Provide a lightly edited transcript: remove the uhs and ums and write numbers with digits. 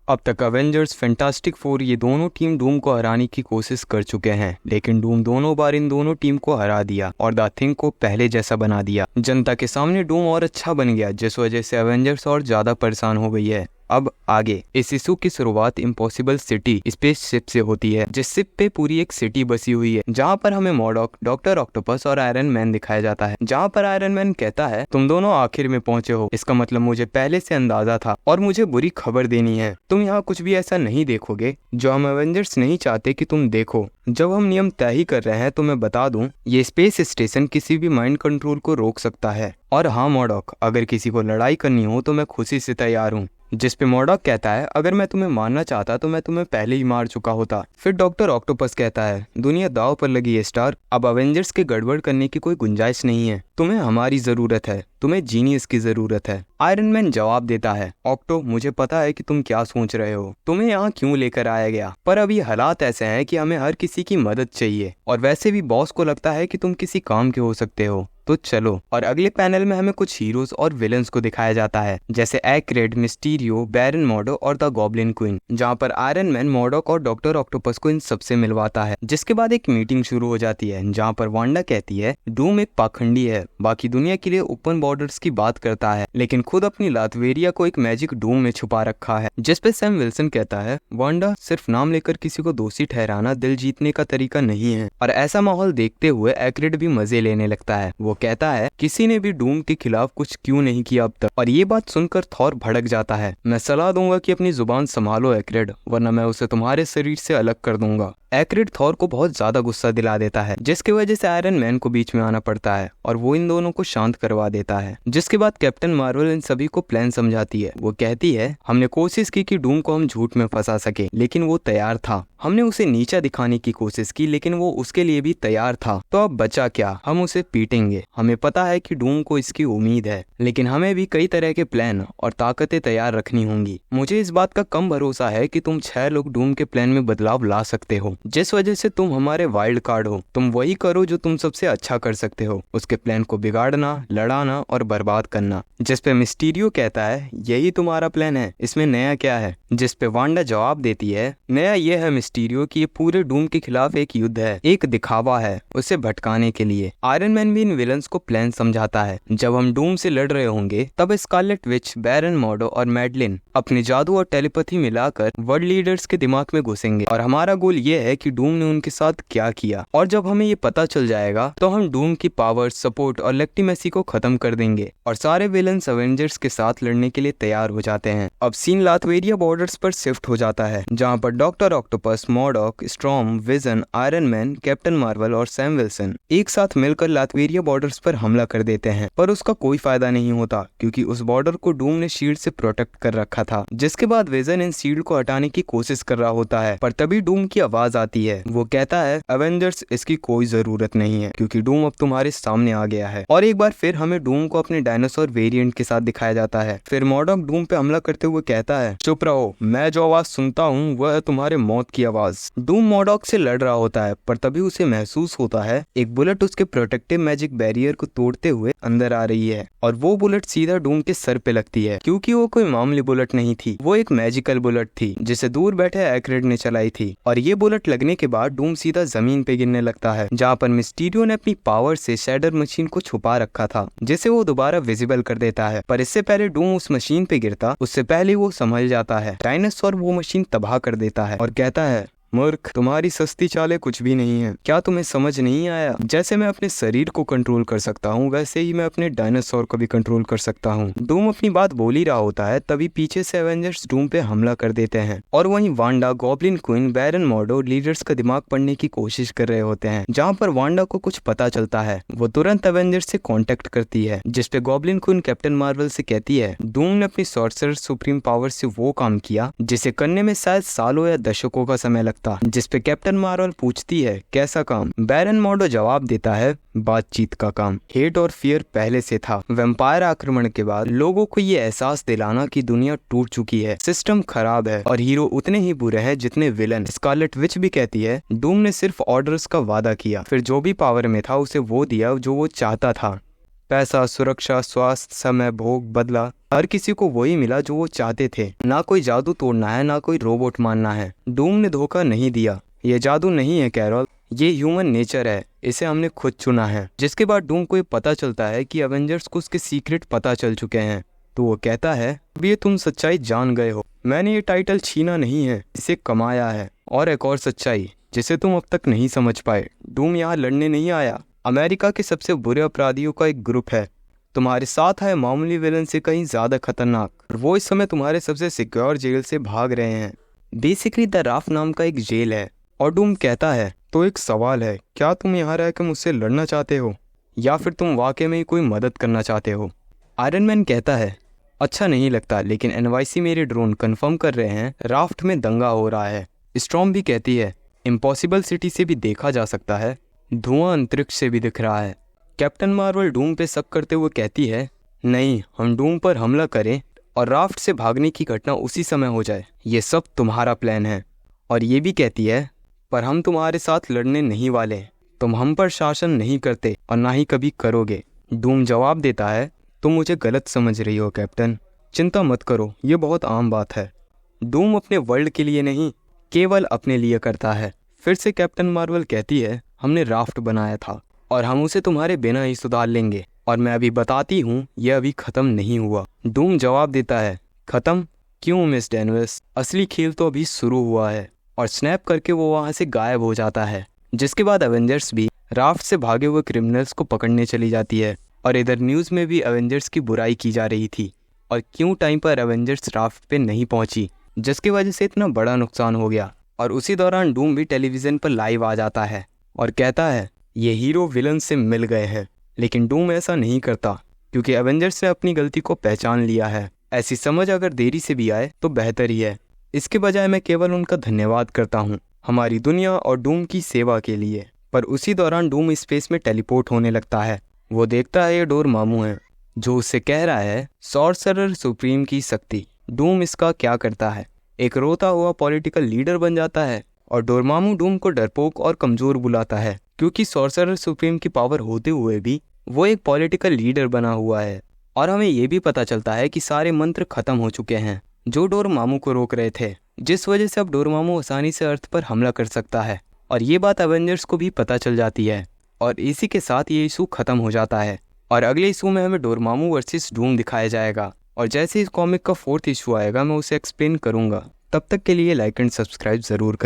अब तक Avengers, fantastic four ये दोनों टीम डूम को हराने की कोशिश कर चुके हैं, लेकिन डूम दोनों बार इन दोनों टीम को हरा दिया और द थिंग को पहले जैसा बना दिया। जनता के सामने डूम और अच्छा बन गया, जिस वजह से अवेंजर्स और ज्यादा परेशान हो गई है। अब आगे इस इशू की शुरुआत इम्पॉसिबल सिटी स्पेसशिप से होती है, जिस शिप पे पूरी एक सिटी बसी हुई है, जहाँ पर हमें मॉडॉक, डॉक्टर ऑक्टोपस और आयरन मैन दिखाया जाता है। जहाँ पर आयरन मैन कहता है, तुम दोनों आखिर में पहुंचे हो, इसका मतलब मुझे पहले से अंदाजा था और मुझे बुरी खबर देनी है। तुम यहाँ कुछ भी ऐसा नहीं देखोगे जो हम एवेंजर्स नहीं चाहते कि तुम देखो। जब हम नियम तय ही कर रहे हैं तो मैं बता दूं, ये स्पेस स्टेशन किसी भी माइंड कंट्रोल को रोक सकता है। और हाँ मॉडॉक, अगर किसी को लड़ाई करनी हो तो मैं खुशी से तैयार हूँ। जिस पे मॉडॉक कहता है, अगर मैं तुम्हें मारना चाहता तो मैं तुम्हें पहले ही मार चुका होता। फिर डॉक्टर ऑक्टोपस कहता है, दुनिया दांव पर लगी है स्टार, अब अवेंजर्स के गड़बड़ करने की कोई गुंजाइश नहीं है। तुम्हें हमारी जरूरत है, तुम्हें जीनियस की जरूरत है। आयरन मैन जवाब देता है, ऑक्टो मुझे पता है कि तुम क्या सोच रहे हो, तुम्हें यहाँ क्यों लेकर आया गया, पर अभी हालात ऐसे हैं कि हमें हर किसी की मदद चाहिए और वैसे भी बॉस को लगता है कि तुम किसी काम के हो सकते हो, तो चलो। और अगले पैनल में हमें कुछ हीरोज और विलन्स को दिखाया जाता है, जैसे एक्रेड, मिस्टीरियो, बैरन मॉडो और द गॉब्लिन क्वीन, जहाँ पर आयरन मैन मॉडॉक और डॉक्टर ऑक्टोपस को इन सबसे मिलवाता है। जिसके बाद एक मीटिंग शुरू हो जाती है, जहाँ पर वांडा कहती है डूम एक पाखंडी है, बाकी दुनिया के लिए ओपन बॉर्डर्स की बात करता है, लेकिन खुद अपनी लातवेरिया को एक मैजिक डूम में छुपा रखा है। जिसपे सैम विल्सन कहता है, वांडा, सिर्फ नाम लेकर किसी को दोषी ठहराना दिल जीतने का तरीका नहीं है। और ऐसा माहौल देखते हुए एक्रेड भी मजे लेने लगता है। वो कहता है, किसी ने भी डूम के खिलाफ कुछ क्यों नहीं किया अब तक। और ये बात सुनकर थॉर भड़क जाता है, मैं सलाह दूंगा कि अपनी जुबान संभालो एक्रेड, वरना मैं उसे तुम्हारे शरीर से अलग कर दूंगा। एक्रेड थॉर को बहुत ज्यादा गुस्सा दिला देता है, जिसकी वजह से आयरन मैन को बीच में आना पड़ता है और वो इन दोनों को शांत करवा देता है। जिसके बाद कैप्टन मार्वल इन सभी को प्लान समझाती है। वो कहती है, हमने कोशिश की कि डूम को हम झूठ में फंसा सके, लेकिन वो तैयार था। हमने उसे नीचा दिखाने की कोशिश की, लेकिन वो उसके लिए भी तैयार था। तो अब बचा क्या, हम उसे पीटेंगे। हमें पता है कि डूम को इसकी उम्मीद है, लेकिन हमें भी कई तरह के प्लान और ताकतें तैयार रखनी होंगी। मुझे इस बात का कम भरोसा है कि तुम 6 लोग डूम के प्लान में बदलाव ला सकते हो, जिस वजह से तुम हमारे वाइल्ड कार्ड हो। तुम वही करो जो तुम सबसे अच्छा कर सकते हो, उसके प्लान को बिगाड़ना, लड़ाना और बर्बाद करना। जिस पे मिस्टीरियो कहता है, यही तुम्हारा प्लान है, इसमें नया क्या है। जिस पे वांडा जवाब देती है, नया ये है मिस्टीरियो कि ये पूरे डूम के खिलाफ एक युद्ध है, एक दिखावा है उसे भटकाने के लिए। आयरन मैन भी इन विलन्स को प्लान समझाता है, जब हम डूम से लड़ रहे होंगे तब स्कारलेट विच, बैरन मॉडो और मैडलिन अपने जादू और टेलीपैथी मिलाकर वर्ल्ड लीडर्स के दिमाग में घुसेंगे और हमारा गोल ये है कि डूम ने उनके साथ क्या किया। और जब हमें ये पता चल जाएगा तो हम डूम की पावर, सपोर्ट और लेक्टिमेसी को खत्म कर देंगे और सारे विलन्स अवेंजर्स के साथ लड़ने के लिए तैयार हो जाते हैं। अब सीन लातवेरिया बॉर्डर्स पर शिफ्ट हो जाता है, जहाँ पर Doctor Octopus, Modok, Storm, Vision, Iron Man, Captain Marvel और सैम विल्सन एक साथ मिलकर लातवेरिया बॉर्डर्स पर हमला कर देते हैं। पर उसका कोई फायदा नहीं होता, क्योंकि उस बॉर्डर को डूम ने शील्ड से प्रोटेक्ट कर रखा था। जिसके बाद विजन इन शील्ड को हटाने की कोशिश कर रहा होता है, पर तभी डूम की आवाज आती है। वो कहता है, अवेंजर्स, इसकी कोई जरूरत नहीं है, क्योंकि डूम अब तुम्हारे सामने आ गया है। और एक बार फिर हमें डूम को अपने डायनासोर वेरिएंट के साथ दिखाया जाता है। फिर मॉडॉक डूम पे हमला करते हुए कहता है, चुप रहो, मैं जो आवाज सुनता हूँ वह है तुम्हारे मौत की आवाज। डूम मॉडॉक से लड़ रहा होता है, पर तभी उसे महसूस होता है एक बुलेट उसके प्रोटेक्टिव मैजिक बैरियर को तोड़ते हुए अंदर आ रही है, और वो बुलेट सीधा डूम के सर पे लगती है। क्योंकि वो कोई मामूली बुलेट नहीं थी, वो एक मैजिकल बुलेट थी जिसे दूर बैठे एक्रेड ने चलाई थी। और ये बुलेट लगने के बाद डूम सीधा जमीन पे गिरने लगता है, जहाँ पर मिस्टीरियो ने अपनी पावर से शैडर मशीन को छुपा रखा था, जिसे वो दोबारा विजिबल कर देता है। पर इससे पहले डूम उस मशीन पे गिरता, उससे पहले वो संभल जाता है। डायनासोर वो मशीन तबाह कर देता है और कहता है, मूर्ख, तुम्हारी सस्ती चालें कुछ भी नहीं है। क्या तुम्हें समझ नहीं आया? जैसे मैं अपने शरीर को कंट्रोल कर सकता हूँ, वैसे ही मैं अपने डायनासोर को भी कंट्रोल कर सकता हूँ। डूम अपनी बात बोल ही रहा होता है, तभी पीछे से एवेंजर्स डूम पे हमला कर देते हैं और वहीं वांडा, गॉब्लिन क्वीन, बैरन मॉडो लीडर्स का दिमाग पढ़ने की कोशिश कर रहे होते हैं। जहाँ पर वांडा को कुछ पता चलता है, वो तुरंत एवेंजर्स से कॉन्टेक्ट करती है, जिसपे गॉब्लिन क्वीन कैप्टन मार्वल से कहती है, डूम ने अपनी सॉर्सरर सुप्रीम पावर से वो काम किया जिसे करने में शायद सालों या दशकों का समय लगता। जिसपे कैप्टन मार्वल पूछती है, कैसा काम? बैरन मॉडो जवाब देता है, बातचीत का काम। हेट और फियर पहले से था। वैम्पायर आक्रमण के बाद लोगों को ये एहसास दिलाना कि दुनिया टूट चुकी है, सिस्टम खराब है और हीरो उतने ही बुरे हैं जितने विलन। स्कारलेट विच भी कहती है, डूम ने सिर्फ ऑर्डर्स का वादा किया, फिर जो भी पावर में था उसे वो दिया जो वो चाहता था। पैसा, सुरक्षा, स्वास्थ्य, समय, भोग, बदला, हर किसी को वही मिला जो वो चाहते थे। ना कोई जादू तोड़ना है, ना कोई रोबोट मानना है। डूम ने धोखा नहीं दिया। ये जादू नहीं है कैरल, ये ह्यूमन नेचर है, इसे हमने खुद चुना है। जिसके बाद डूम को ये पता चलता है कि एवेंजर्स को उसके सीक्रेट पता चल चुके हैं, तो वो कहता है अब ये तुम सच्चाई जान गए हो। मैंने ये टाइटल छीना नहीं है, इसे कमाया है। और एक और सच्चाई जिसे तुम अब तक नहीं समझ पाए, डूम यहाँ लड़ने नहीं आया। अमेरिका के सबसे बुरे अपराधियों का एक ग्रुप है, तुम्हारे साथ है मामूली विलन से कहीं ज्यादा खतरनाक, और वो इस समय तुम्हारे सबसे सिक्योर जेल से भाग रहे हैं। बेसिकली द राफ्ट नाम का एक जेल है। और डूम कहता है तो एक सवाल है, क्या तुम यहाँ रहकर मुझसे लड़ना चाहते हो या फिर तुम वाकई में ही कोई मदद करना चाहते हो? आयरन मैन कहता है अच्छा नहीं लगता, लेकिन एनवाईसी मेरे ड्रोन कंफर्म कर रहे हैं राफ्ट में दंगा हो रहा है। स्टॉर्म भी कहती है इम्पॉसिबल सिटी से भी देखा जा सकता है, धुआं अंतरिक्ष से भी दिख रहा है। कैप्टन मार्वल डूम पे शक करते हुए कहती है नहीं, हम डूम पर हमला करें और राफ्ट से भागने की घटना उसी समय हो जाए। ये सब तुम्हारा प्लान है। और ये भी कहती है पर हम तुम्हारे साथ लड़ने नहीं वाले, तुम हम पर शासन नहीं करते और ना ही कभी करोगे। डूम जवाब देता है तुम मुझे गलत समझ रही हो कैप्टन, चिंता मत करो, ये बहुत आम बात है। डूम अपने वर्ल्ड के लिए नहीं, केवल अपने लिए करता है। फिर से कैप्टन मार्वल कहती है हमने राफ्ट बनाया था और हम उसे तुम्हारे बिना ही सुधार लेंगे, और मैं अभी बताती हूँ यह अभी खत्म नहीं हुआ। डूम जवाब देता है खत्म क्यों मिस डेनवर्स, असली खेल तो अभी शुरू हुआ है। और स्नैप करके वो वहाँ से गायब हो जाता है। जिसके बाद एवेंजर्स भी राफ्ट से भागे हुए क्रिमिनल्स को पकड़ने चली जाती है। और इधर न्यूज़ में भी एवेंजर्स की बुराई की जा रही थी और क्यों टाइम पर एवेंजर्स राफ्ट पे नहीं पहुंची, जिसकी वजह से इतना बड़ा नुकसान हो गया। और उसी दौरान डूम भी टेलीविज़न पर लाइव आ जाता है और कहता है ये हीरो विलन से मिल गए हैं। लेकिन डूम ऐसा नहीं करता क्योंकि एवेंजर्स ने अपनी गलती को पहचान लिया है। ऐसी समझ अगर देरी से भी आए तो बेहतर ही है। इसके बजाय मैं केवल उनका धन्यवाद करता हूँ हमारी दुनिया और डूम की सेवा के लिए। पर उसी दौरान डूम स्पेस में टेलीपोर्ट होने लगता है। वो देखता है ये डोर मामू है जो उससे कह रहा है सॉर्सरर सुप्रीम की शक्ति। डूम इसका क्या करता है, एक रोता हुआ पॉलिटिकल लीडर बन जाता है। और डोरमामू डूम को डरपोक और कमजोर बुलाता है क्योंकि सॉर्सरर सुप्रीम की पावर होते हुए भी वो एक पॉलिटिकल लीडर बना हुआ है। और हमें ये भी पता चलता है कि सारे मंत्र खत्म हो चुके हैं जो डोरमामू को रोक रहे थे, जिस वजह से अब डोरमामू आसानी से अर्थ पर हमला कर सकता है। और ये बात एवेंजर्स को भी पता चल जाती है और इसी के साथ ये इशू खत्म हो जाता है। और अगले इशू में हमें डोरमामू वर्सेस डूम दिखाया जाएगा। और जैसे इस कॉमिक का 4th इशू आएगा मैं उसे एक्सप्लेन करूंगा। तब तक के लिए लाइक एंड सब्सक्राइब ज़रूर करें।